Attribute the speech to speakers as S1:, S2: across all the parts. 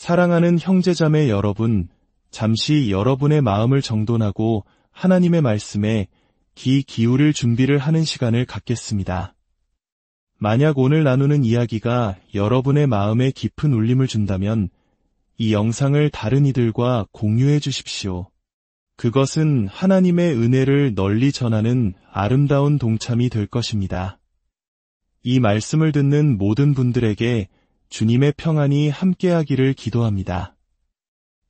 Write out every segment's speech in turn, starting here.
S1: 사랑하는 형제자매 여러분, 잠시 여러분의 마음을 정돈하고 하나님의 말씀에 귀 기울일 준비를 하는 시간을 갖겠습니다. 만약 오늘 나누는 이야기가 여러분의 마음에 깊은 울림을 준다면 이 영상을 다른 이들과 공유해 주십시오. 그것은 하나님의 은혜를 널리 전하는 아름다운 동참이 될 것입니다. 이 말씀을 듣는 모든 분들에게 주님의 평안이 함께하기를 기도합니다.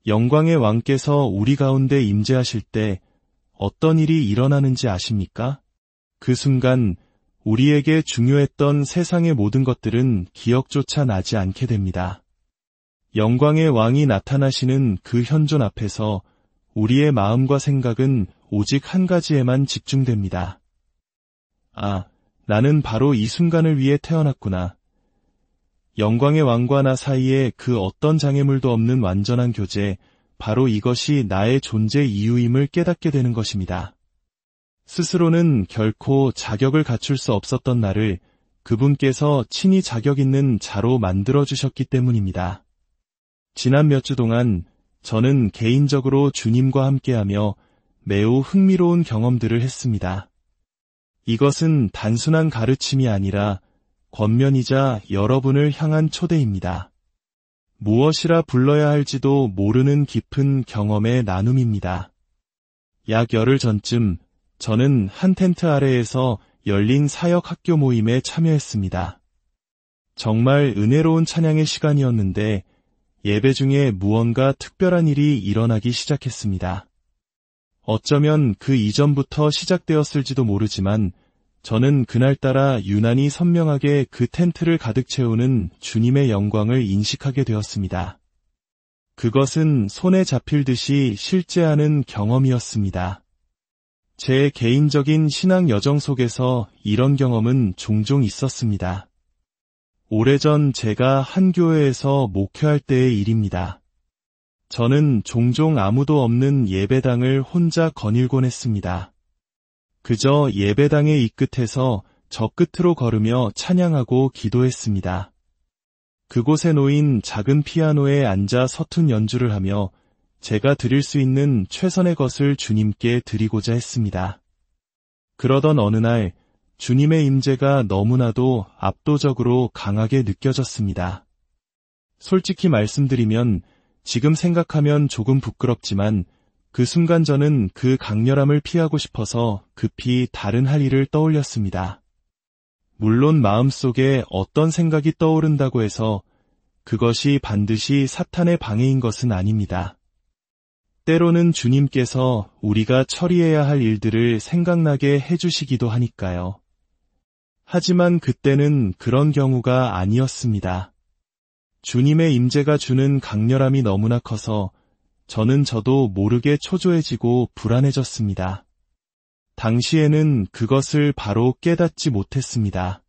S1: 영광의 왕께서 우리 가운데 임재하실 때 어떤 일이 일어나는지 아십니까? 그 순간 우리에게 중요했던 세상의 모든 것들은 기억조차 나지 않게 됩니다. 영광의 왕이 나타나시는 그 현존 앞에서 우리의 마음과 생각은 오직 한 가지에만 집중됩니다. 아, 나는 바로 이 순간을 위해 태어났구나. 영광의 왕과 나 사이에 그 어떤 장애물도 없는 완전한 교제, 바로 이것이 나의 존재 이유임을 깨닫게 되는 것입니다. 스스로는 결코 자격을 갖출 수 없었던 나를 그분께서 친히 자격 있는 자로 만들어주셨기 때문입니다. 지난 몇 주 동안 저는 개인적으로 주님과 함께하며 매우 흥미로운 경험들을 했습니다. 이것은 단순한 가르침이 아니라 권면이자 여러분을 향한 초대입니다. 무엇이라 불러야 할지도 모르는 깊은 경험의 나눔입니다. 약 열흘 전쯤 저는 한 텐트 아래에서 열린 사역 학교 모임에 참여했습니다. 정말 은혜로운 찬양의 시간이었는데 예배 중에 무언가 특별한 일이 일어나기 시작했습니다. 어쩌면 그 이전부터 시작되었을지도 모르지만 저는 그날따라 유난히 선명하게 그 텐트를 가득 채우는 주님의 영광을 인식하게 되었습니다. 그것은 손에 잡힐 듯이 실제하는 경험이었습니다. 제 개인적인 신앙 여정 속에서 이런 경험은 종종 있었습니다. 오래전 제가 한 교회에서 목회할 때의 일입니다. 저는 종종 아무도 없는 예배당을 혼자 거닐곤 했습니다. 그저 예배당의 이 끝에서 저 끝으로 걸으며 찬양하고 기도했습니다. 그곳에 놓인 작은 피아노에 앉아 서툰 연주를 하며 제가 드릴 수 있는 최선의 것을 주님께 드리고자 했습니다. 그러던 어느 날 주님의 임재가 너무나도 압도적으로 강하게 느껴졌습니다. 솔직히 말씀드리면 지금 생각하면 조금 부끄럽지만 그 순간 저는 그 강렬함을 피하고 싶어서 급히 다른 할 일을 떠올렸습니다. 물론 마음속에 어떤 생각이 떠오른다고 해서 그것이 반드시 사탄의 방해인 것은 아닙니다. 때로는 주님께서 우리가 처리해야 할 일들을 생각나게 해주시기도 하니까요. 하지만 그때는 그런 경우가 아니었습니다. 주님의 임재가 주는 강렬함이 너무나 커서 저도 모르게 초조해지고 불안해졌습니다. 당시에는 그것을 바로 깨닫지 못했습니다.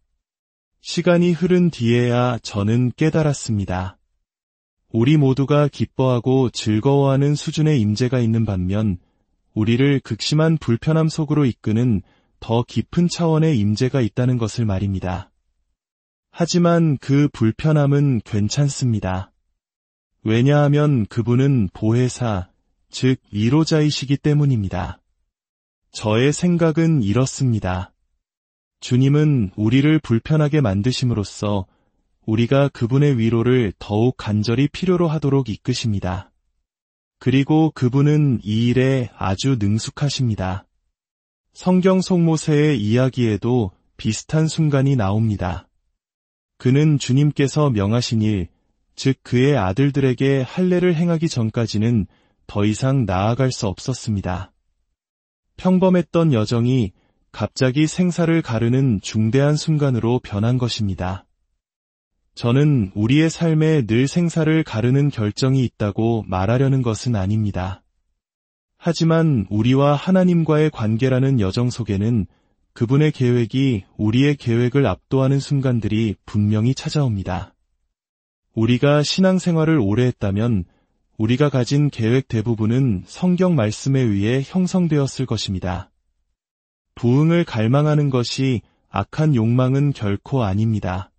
S1: 시간이 흐른 뒤에야 저는 깨달았습니다. 우리 모두가 기뻐하고 즐거워하는 수준의 임재가 있는 반면 우리를 극심한 불편함 속으로 이끄는 더 깊은 차원의 임재가 있다는 것을 말입니다. 하지만 그 불편함은 괜찮습니다. 왜냐하면 그분은 보혜사, 즉 위로자이시기 때문입니다. 저의 생각은 이렇습니다. 주님은 우리를 불편하게 만드심으로써 우리가 그분의 위로를 더욱 간절히 필요로 하도록 이끄십니다. 그리고 그분은 이 일에 아주 능숙하십니다. 성경 속 모세의 이야기에도 비슷한 순간이 나옵니다. 그는 주님께서 명하신 일, 즉 그의 아들들에게 할례를 행하기 전까지는 더 이상 나아갈 수 없었습니다. 평범했던 여정이 갑자기 생사를 가르는 중대한 순간으로 변한 것입니다. 저는 우리의 삶에 늘 생사를 가르는 결정이 있다고 말하려는 것은 아닙니다. 하지만 우리와 하나님과의 관계라는 여정 속에는 그분의 계획이 우리의 계획을 압도하는 순간들이 분명히 찾아옵니다. 우리가 신앙생활을 오래 했다면 우리가 가진 계획 대부분은 성경 말씀에 의해 형성되었을 것입니다. 부흥을 갈망하는 것이 악한 욕망은 결코 아닙니다.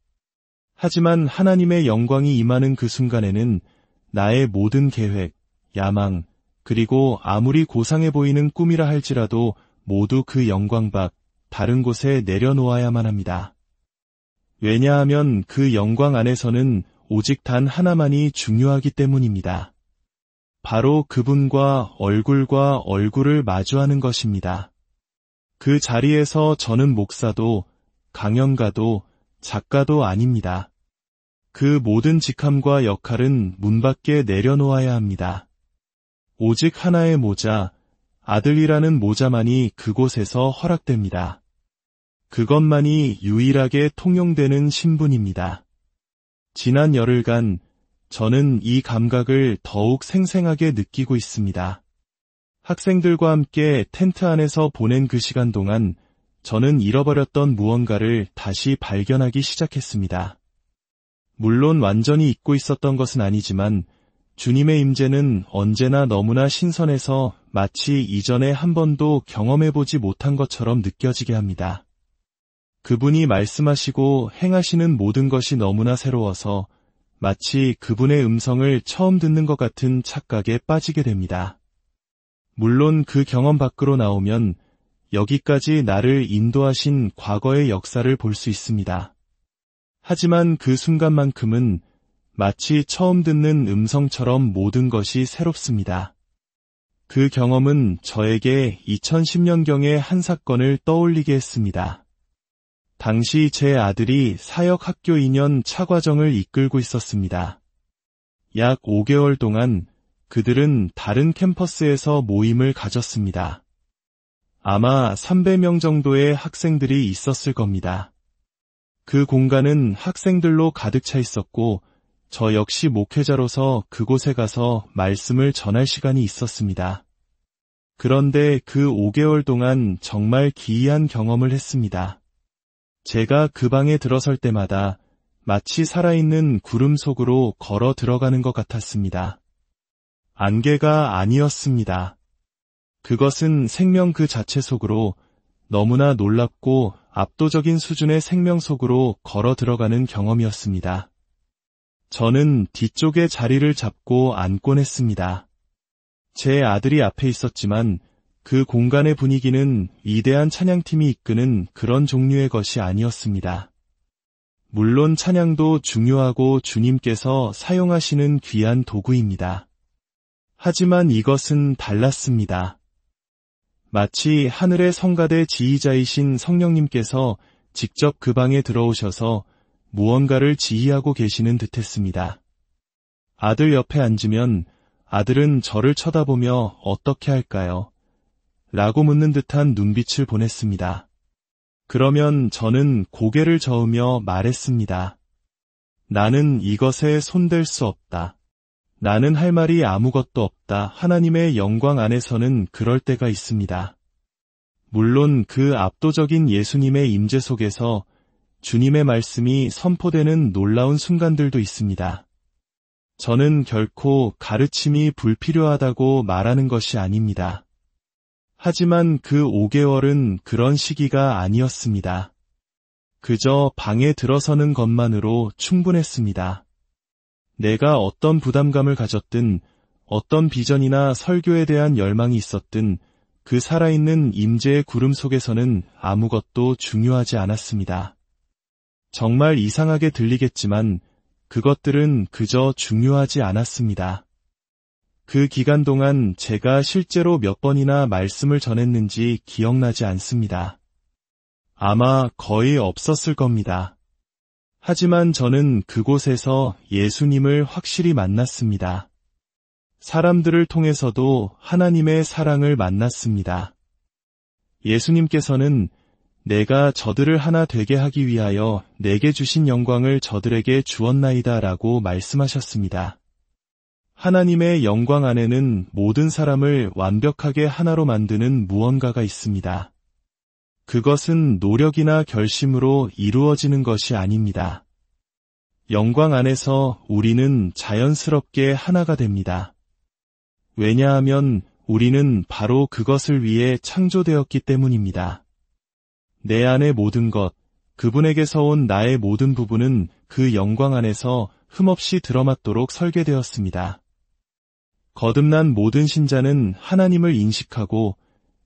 S1: 하지만 하나님의 영광이 임하는 그 순간에는 나의 모든 계획, 야망, 그리고 아무리 고상해 보이는 꿈이라 할지라도 모두 그 영광 밖 다른 곳에 내려놓아야만 합니다. 왜냐하면 그 영광 안에서는 오직 단 하나만이 중요하기 때문입니다. 바로 그분과 얼굴과 얼굴을 마주하는 것입니다. 그 자리에서 저는 목사도 강연가도 작가도 아닙니다. 그 모든 직함과 역할은 문 밖에 내려놓아야 합니다. 오직 하나의 모자, 아들이라는 모자만이 그곳에서 허락됩니다. 그것만이 유일하게 통용되는 신분입니다. 지난 열흘간 저는 이 감각을 더욱 생생하게 느끼고 있습니다. 학생들과 함께 텐트 안에서 보낸 그 시간 동안 저는 잃어버렸던 무언가를 다시 발견하기 시작했습니다. 물론 완전히 잊고 있었던 것은 아니지만 주님의 임재는 언제나 너무나 신선해서 마치 이전에 한 번도 경험해보지 못한 것처럼 느껴지게 합니다. 그분이 말씀하시고 행하시는 모든 것이 너무나 새로워서 마치 그분의 음성을 처음 듣는 것 같은 착각에 빠지게 됩니다. 물론 그 경험 밖으로 나오면 여기까지 나를 인도하신 과거의 역사를 볼 수 있습니다. 하지만 그 순간만큼은 마치 처음 듣는 음성처럼 모든 것이 새롭습니다. 그 경험은 저에게 2010년경의 한 사건을 떠올리게 했습니다. 당시 제 아들이 사역 학교 2년 차과정을 이끌고 있었습니다. 약 5개월 동안 그들은 다른 캠퍼스에서 모임을 가졌습니다. 아마 300명 정도의 학생들이 있었을 겁니다. 그 공간은 학생들로 가득 차 있었고 저 역시 목회자로서 그곳에 가서 말씀을 전할 시간이 있었습니다. 그런데 그 5개월 동안 정말 기이한 경험을 했습니다. 제가 그 방에 들어설 때마다 마치 살아있는 구름 속으로 걸어 들어가는 것 같았습니다. 안개가 아니었습니다. 그것은 생명 그 자체 속으로 너무나 놀랍고 압도적인 수준의 생명 속으로 걸어 들어가는 경험이었습니다. 저는 뒤쪽에 자리를 잡고 앉곤 했습니다. 제 아들이 앞에 있었지만 그 공간의 분위기는 위대한 찬양팀이 이끄는 그런 종류의 것이 아니었습니다. 물론 찬양도 중요하고 주님께서 사용하시는 귀한 도구입니다. 하지만 이것은 달랐습니다. 마치 하늘의 성가대 지휘자이신 성령님께서 직접 그 방에 들어오셔서 무언가를 지휘하고 계시는 듯했습니다. 아들 옆에 앉으면 아들은 저를 쳐다보며 어떻게 할까요? 라고 묻는 듯한 눈빛을 보냈습니다. 그러면 저는 고개를 저으며 말했습니다. 나는 이것에 손댈 수 없다. 나는 할 말이 아무것도 없다. 하나님의 영광 안에서는 그럴 때가 있습니다. 물론 그 압도적인 예수님의 임재 속에서 주님의 말씀이 선포되는 놀라운 순간들도 있습니다. 저는 결코 가르침이 불필요하다고 말하는 것이 아닙니다. 하지만 그 5개월은 그런 시기가 아니었습니다. 그저 방에 들어서는 것만으로 충분했습니다. 내가 어떤 부담감을 가졌든 어떤 비전이나 설교에 대한 열망이 있었든 그 살아있는 임재의 구름 속에서는 아무것도 중요하지 않았습니다. 정말 이상하게 들리겠지만 그것들은 그저 중요하지 않았습니다. 그 기간 동안 제가 실제로 몇 번이나 말씀을 전했는지 기억나지 않습니다. 아마 거의 없었을 겁니다. 하지만 저는 그곳에서 예수님을 확실히 만났습니다. 사람들을 통해서도 하나님의 사랑을 만났습니다. 예수님께서는 내가 저들을 하나 되게 하기 위하여 내게 주신 영광을 저들에게 주었나이다 라고 말씀하셨습니다. 하나님의 영광 안에는 모든 사람을 완벽하게 하나로 만드는 무언가가 있습니다. 그것은 노력이나 결심으로 이루어지는 것이 아닙니다. 영광 안에서 우리는 자연스럽게 하나가 됩니다. 왜냐하면 우리는 바로 그것을 위해 창조되었기 때문입니다. 내 안의 모든 것, 그분에게서 온 나의 모든 부분은 그 영광 안에서 흠없이 들어맞도록 설계되었습니다. 거듭난 모든 신자는 하나님을 인식하고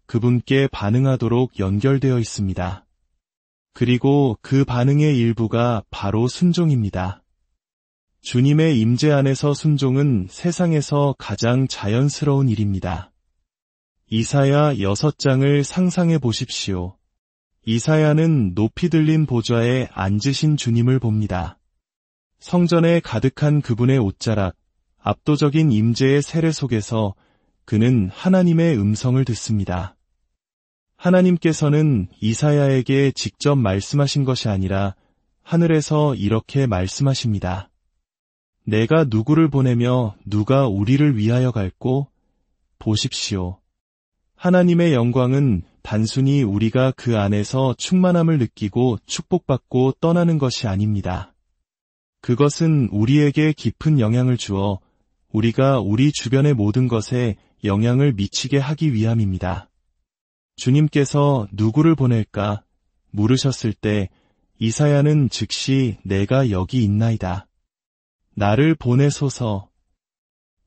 S1: 그분께 반응하도록 연결되어 있습니다. 그리고 그 반응의 일부가 바로 순종입니다. 주님의 임재 안에서 순종은 세상에서 가장 자연스러운 일입니다. 이사야 6장을 상상해 보십시오. 이사야는 높이 들린 보좌에 앉으신 주님을 봅니다. 성전에 가득한 그분의 옷자락, 압도적인 임재의 세례 속에서 그는 하나님의 음성을 듣습니다. 하나님께서는 이사야에게 직접 말씀하신 것이 아니라 하늘에서 이렇게 말씀하십니다. 내가 누구를 보내며 누가 우리를 위하여 갈꼬? 보십시오. 하나님의 영광은 단순히 우리가 그 안에서 충만함을 느끼고 축복받고 떠나는 것이 아닙니다. 그것은 우리에게 깊은 영향을 주어 우리가 우리 주변의 모든 것에 영향을 미치게 하기 위함입니다. 주님께서 누구를 보낼까 물으셨을 때 이사야는 즉시 내가 여기 있나이다. 나를 보내소서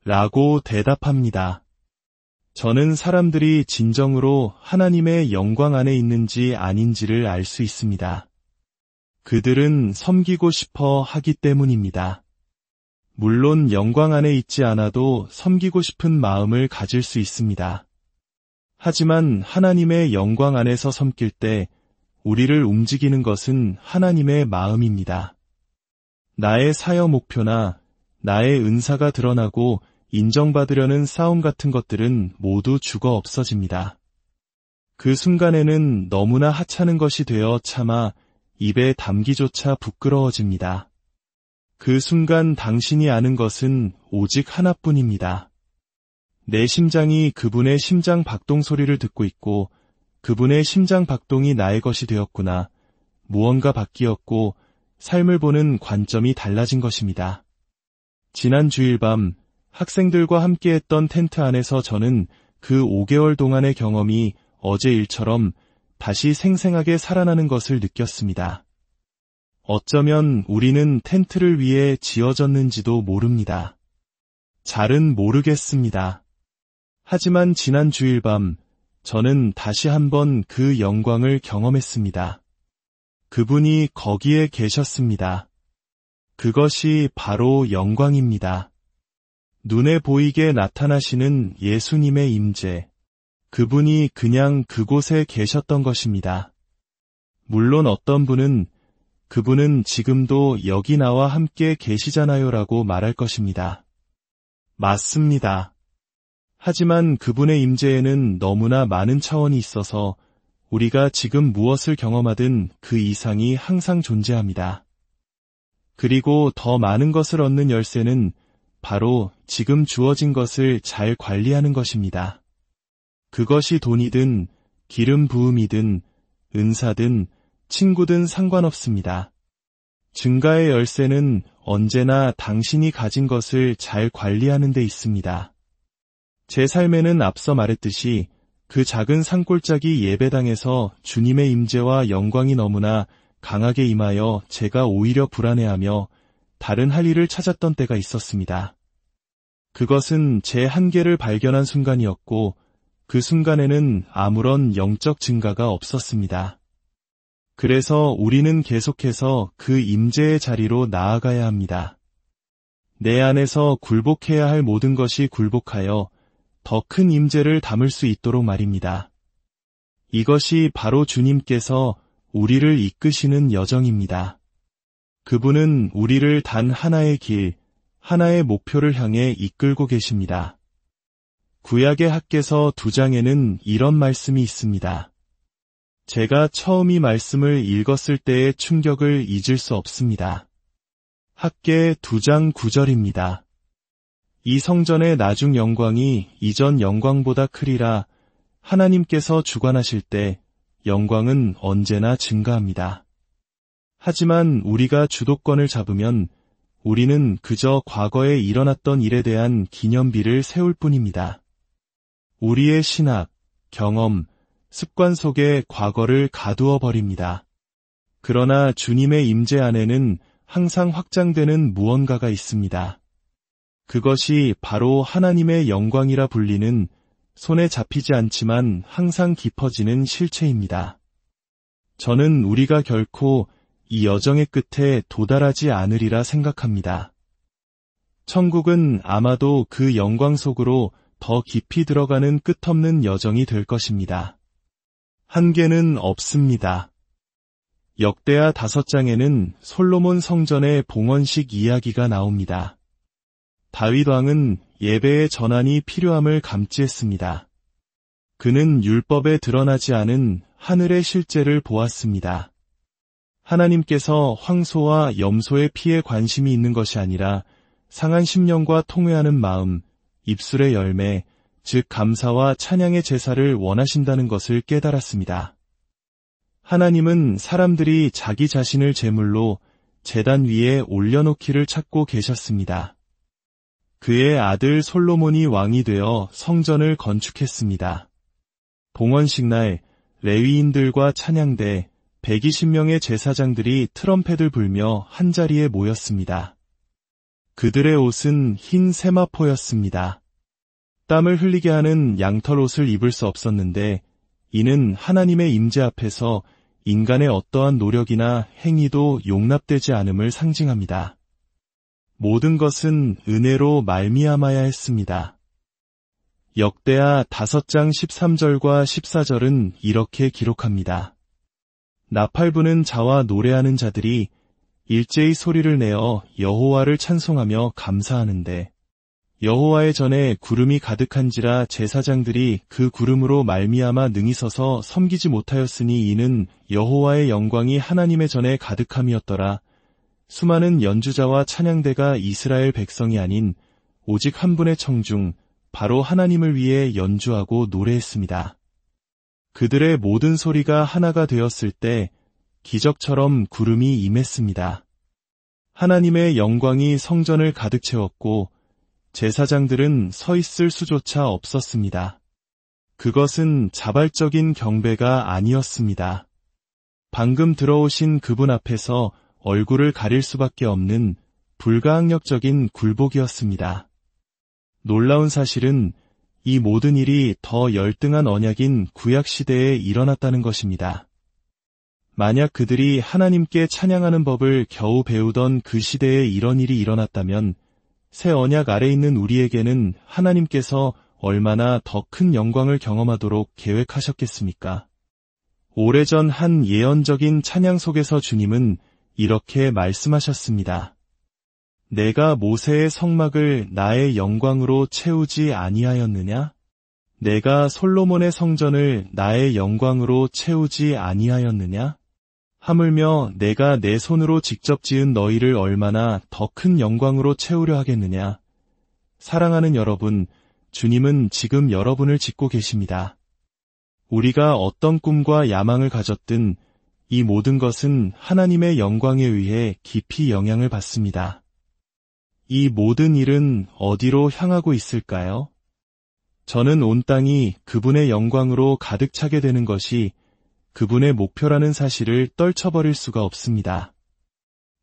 S1: 라고 대답합니다. 저는 사람들이 진정으로 하나님의 영광 안에 있는지 아닌지를 알 수 있습니다. 그들은 섬기고 싶어 하기 때문입니다. 물론 영광 안에 있지 않아도 섬기고 싶은 마음을 가질 수 있습니다. 하지만 하나님의 영광 안에서 섬길 때 우리를 움직이는 것은 하나님의 마음입니다. 나의 사역 목표나 나의 은사가 드러나고 인정받으려는 싸움 같은 것들은 모두 죽어 없어집니다. 그 순간에는 너무나 하찮은 것이 되어 차마 입에 담기조차 부끄러워집니다. 그 순간 당신이 아는 것은 오직 하나뿐입니다. 내 심장이 그분의 심장 박동 소리를 듣고 있고 그분의 심장 박동이 나의 것이 되었구나. 무언가 바뀌었고 삶을 보는 관점이 달라진 것입니다. 지난 주일 밤 학생들과 함께했던 텐트 안에서 저는 그 5개월 동안의 경험이 어제 일처럼 다시 생생하게 살아나는 것을 느꼈습니다. 어쩌면 우리는 텐트를 위해 지어졌는지도 모릅니다. 잘은 모르겠습니다. 하지만 지난 주일 밤 저는 다시 한번 그 영광을 경험했습니다. 그분이 거기에 계셨습니다. 그것이 바로 영광입니다. 눈에 보이게 나타나시는 예수님의 임재, 그분이 그냥 그곳에 계셨던 것입니다. 물론 어떤 분은 그분은 지금도 여기 나와 함께 계시잖아요 라고 말할 것입니다. 맞습니다. 하지만 그분의 임재에는 너무나 많은 차원이 있어서 우리가 지금 무엇을 경험하든 그 이상이 항상 존재합니다. 그리고 더 많은 것을 얻는 열쇠는 바로 지금 주어진 것을 잘 관리하는 것입니다. 그것이 돈이든 기름 부음이든 은사든 친구든 상관없습니다. 증가의 열쇠는 언제나 당신이 가진 것을 잘 관리하는 데 있습니다. 제 삶에는 앞서 말했듯이 그 작은 산골짜기 예배당에서 주님의 임재와 영광이 너무나 강하게 임하여 제가 오히려 불안해하며 다른 할 일을 찾았던 때가 있었습니다. 그것은 제 한계를 발견한 순간이었고 그 순간에는 아무런 영적 증가가 없었습니다. 그래서 우리는 계속해서 그 임재의 자리로 나아가야 합니다. 내 안에서 굴복해야 할 모든 것이 굴복하여 더 큰 임재를 담을 수 있도록 말입니다. 이것이 바로 주님께서 우리를 이끄시는 여정입니다. 그분은 우리를 단 하나의 길, 하나의 목표를 향해 이끌고 계십니다. 구약의 학개서 2장에는 이런 말씀이 있습니다. 제가 처음 이 말씀을 읽었을 때의 충격을 잊을 수 없습니다. 학개 2장 9절입니다. 이 성전의 나중 영광이 이전 영광보다 크리라. 하나님께서 주관하실 때 영광은 언제나 증가합니다. 하지만 우리가 주도권을 잡으면 우리는 그저 과거에 일어났던 일에 대한 기념비를 세울 뿐입니다. 우리의 신학, 경험, 습관 속에 과거를 가두어 버립니다. 그러나 주님의 임재 안에는 항상 확장되는 무언가가 있습니다. 그것이 바로 하나님의 영광이라 불리는 손에 잡히지 않지만 항상 깊어지는 실체입니다. 저는 우리가 결코 이 여정의 끝에 도달하지 않으리라 생각합니다. 천국은 아마도 그 영광 속으로 더 깊이 들어가는 끝없는 여정이 될 것입니다. 한계는 없습니다. 역대하 5장에는 솔로몬 성전의 봉헌식 이야기가 나옵니다. 다윗 왕은 예배의 전환이 필요함을 감지했습니다. 그는 율법에 드러나지 않은 하늘의 실제를 보았습니다. 하나님께서 황소와 염소의 피에 관심이 있는 것이 아니라 상한 심령과 통회하는 마음, 입술의 열매, 즉 감사와 찬양의 제사를 원하신다는 것을 깨달았습니다. 하나님은 사람들이 자기 자신을 제물로 제단 위에 올려놓기를 찾고 계셨습니다. 그의 아들 솔로몬이 왕이 되어 성전을 건축했습니다. 봉헌식 날 레위인들과 찬양대 120명의 제사장들이 트럼펫을 불며 한자리에 모였습니다. 그들의 옷은 흰 세마포였습니다. 땀을 흘리게 하는 양털 옷을 입을 수 없었는데 이는 하나님의 임재 앞에서 인간의 어떠한 노력이나 행위도 용납되지 않음을 상징합니다. 모든 것은 은혜로 말미암아야 했습니다. 역대하 5장 13절과 14절은 이렇게 기록합니다. 나팔 부는 자와 노래하는 자들이 일제히 소리를 내어 여호와를 찬송하며 감사하는데 여호와의 전에 구름이 가득한지라 제사장들이 그 구름으로 말미암아 능히 서서 섬기지 못하였으니 이는 여호와의 영광이 하나님의 전에 가득함이었더라. 수많은 연주자와 찬양대가 이스라엘 백성이 아닌 오직 한 분의 청중 바로 하나님을 위해 연주하고 노래했습니다. 그들의 모든 소리가 하나가 되었을 때 기적처럼 구름이 임했습니다. 하나님의 영광이 성전을 가득 채웠고 제사장들은 서 있을 수조차 없었습니다. 그것은 자발적인 경배가 아니었습니다. 방금 들어오신 그분 앞에서 얼굴을 가릴 수밖에 없는 불가항력적인 굴복이었습니다. 놀라운 사실은 이 모든 일이 더 열등한 언약인 구약시대에 일어났다는 것입니다. 만약 그들이 하나님께 찬양하는 법을 겨우 배우던 그 시대에 이런 일이 일어났다면 새 언약 아래 있는 우리에게는 하나님께서 얼마나 더 큰 영광을 경험하도록 계획하셨겠습니까? 오래전 한 예언적인 찬양 속에서 주님은 이렇게 말씀하셨습니다. 내가 모세의 성막을 나의 영광으로 채우지 아니하였느냐? 내가 솔로몬의 성전을 나의 영광으로 채우지 아니하였느냐? 하물며 내가 내 손으로 직접 지은 너희를 얼마나 더 큰 영광으로 채우려 하겠느냐? 사랑하는 여러분, 주님은 지금 여러분을 짓고 계십니다. 우리가 어떤 꿈과 야망을 가졌든 이 모든 것은 하나님의 영광에 의해 깊이 영향을 받습니다. 이 모든 일은 어디로 향하고 있을까요? 저는 온 땅이 그분의 영광으로 가득 차게 되는 것이 그분의 목표라는 사실을 떨쳐버릴 수가 없습니다.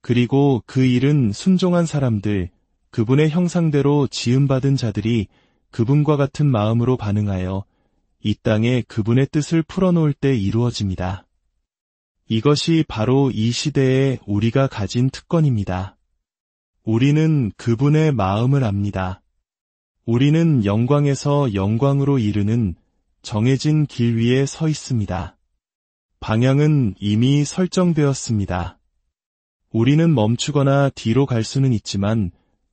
S1: 그리고 그 일은 순종한 사람들, 그분의 형상대로 지음받은 자들이 그분과 같은 마음으로 반응하여 이 땅에 그분의 뜻을 풀어놓을 때 이루어집니다. 이것이 바로 이 시대에 우리가 가진 특권입니다. 우리는 그분의 마음을 압니다. 우리는 영광에서 영광으로 이르는 정해진 길 위에 서 있습니다. 방향은 이미 설정되었습니다. 우리는 멈추거나 뒤로 갈 수는 있지만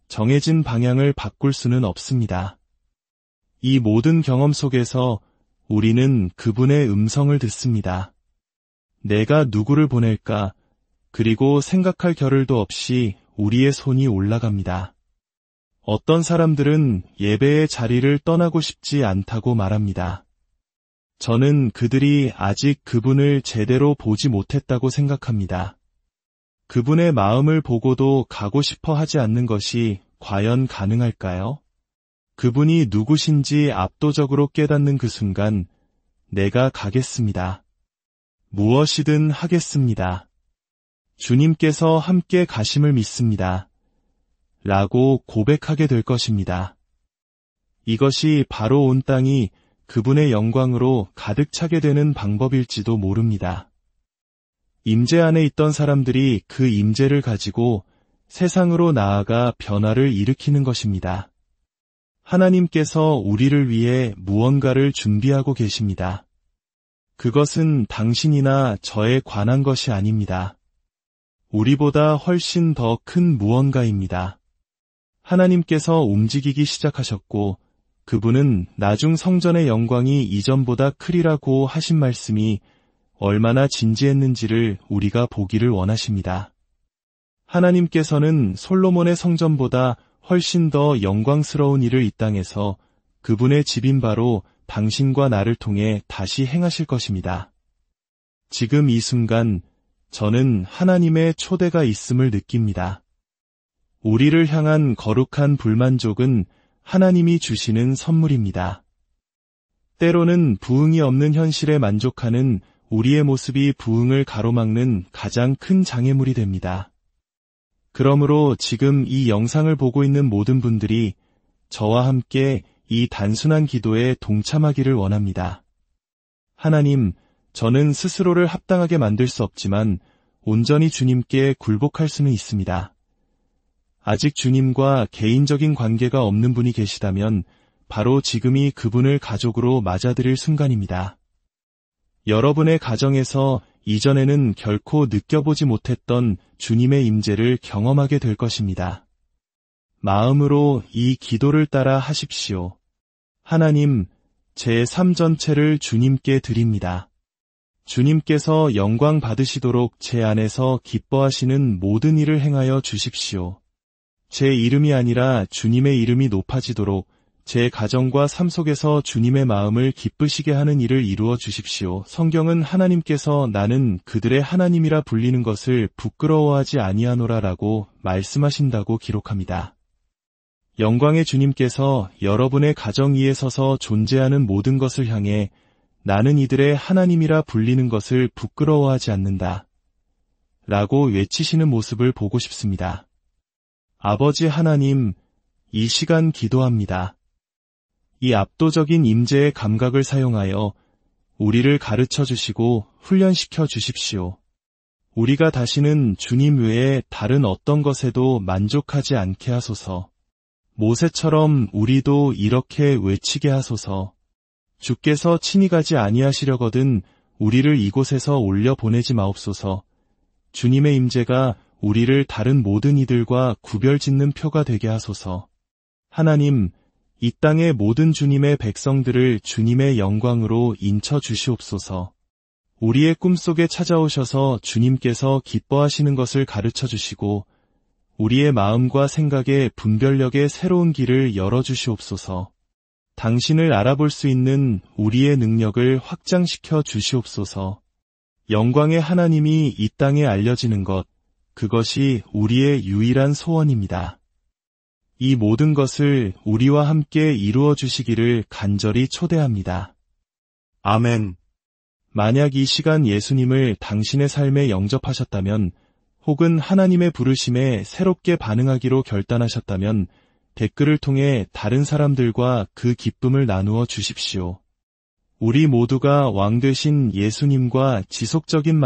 S1: 정해진 방향을 바꿀 수는 없습니다. 이 모든 경험 속에서 우리는 그분의 음성을 듣습니다. 내가 누구를 보낼까? 그리고 생각할 겨를도 없이 우리의 손이 올라갑니다. 어떤 사람들은 예배의 자리를 떠나고 싶지 않다고 말합니다. 저는 그들이 아직 그분을 제대로 보지 못했다고 생각합니다. 그분의 마음을 보고도 가고 싶어 하지 않는 것이 과연 가능할까요? 그분이 누구신지 압도적으로 깨닫는 그 순간 내가 가겠습니다. 무엇이든 하겠습니다. 주님께서 함께 가심을 믿습니다. 라고 고백하게 될 것입니다. 이것이 바로 온 땅이 그분의 영광으로 가득 차게 되는 방법일지도 모릅니다. 임재 안에 있던 사람들이 그 임재를 가지고 세상으로 나아가 변화를 일으키는 것입니다. 하나님께서 우리를 위해 무언가를 준비하고 계십니다. 그것은 당신이나 저에 관한 것이 아닙니다. 우리보다 훨씬 더 큰 무언가입니다. 하나님께서 움직이기 시작하셨고 그분은 나중 성전의 영광이 이전보다 크리라고 하신 말씀이 얼마나 진지했는지를 우리가 보기를 원하십니다. 하나님께서는 솔로몬의 성전보다 훨씬 더 영광스러운 일을 이 땅에서 그분의 집인 바로 당신과 나를 통해 다시 행하실 것입니다. 지금 이 순간 저는 하나님의 초대가 있음을 느낍니다. 우리를 향한 거룩한 불만족은 하나님이 주시는 선물입니다. 때로는 부응이 없는 현실에 만족하는 우리의 모습이 부응을 가로막는 가장 큰 장애물이 됩니다. 그러므로 지금 이 영상을 보고 있는 모든 분들이 저와 함께 이 단순한 기도에 동참하기를 원합니다. 하나님, 저는 스스로를 합당하게 만들 수 없지만 온전히 주님께 굴복할 수는 있습니다. 아직 주님과 개인적인 관계가 없는 분이 계시다면 바로 지금이 그분을 가족으로 맞아들일 순간입니다. 여러분의 가정에서 이전에는 결코 느껴보지 못했던 주님의 임재를 경험하게 될 것입니다. 마음으로 이 기도를 따라 하십시오. 하나님, 제 삶 전체를 주님께 드립니다. 주님께서 영광 받으시도록 제 안에서 기뻐하시는 모든 일을 행하여 주십시오. 제 이름이 아니라 주님의 이름이 높아지도록 제 가정과 삶 속에서 주님의 마음을 기쁘시게 하는 일을 이루어 주십시오. 성경은 하나님께서 나는 그들의 하나님이라 불리는 것을 부끄러워하지 아니하노라라고 말씀하신다고 기록합니다. 영광의 주님께서 여러분의 가정 위에 서서 존재하는 모든 것을 향해 나는 이들의 하나님이라 불리는 것을 부끄러워하지 않는다 라고 외치시는 모습을 보고 싶습니다. 아버지 하나님, 이 시간 기도합니다. 이 압도적인 임재의 감각을 사용하여 우리를 가르쳐 주시고 훈련시켜 주십시오. 우리가 다시는 주님 외에 다른 어떤 것에도 만족하지 않게 하소서. 모세처럼 우리도 이렇게 외치게 하소서. 주께서 친히 가지 아니하시려거든 우리를 이곳에서 올려 보내지 마옵소서. 주님의 임재가 우리를 다른 모든 이들과 구별짓는 표가 되게 하소서. 하나님, 이 땅의 모든 주님의 백성들을 주님의 영광으로 인쳐 주시옵소서. 우리의 꿈속에 찾아오셔서 주님께서 기뻐하시는 것을 가르쳐 주시고 우리의 마음과 생각의 분별력의 새로운 길을 열어주시옵소서. 당신을 알아볼 수 있는 우리의 능력을 확장시켜 주시옵소서. 영광의 하나님이 이 땅에 알려지는 것, 그것이 우리의 유일한 소원입니다. 이 모든 것을 우리와 함께 이루어 주시기를 간절히 초대합니다. 아멘. 만약 이 시간 예수님을 당신의 삶에 영접하셨다면 혹은 하나님의 부르심에 새롭게 반응하기로 결단하셨다면 댓글을 통해 다른 사람들과 그 기쁨을 나누어 주십시오. 우리 모두가 왕 되신 예수님과 지속적인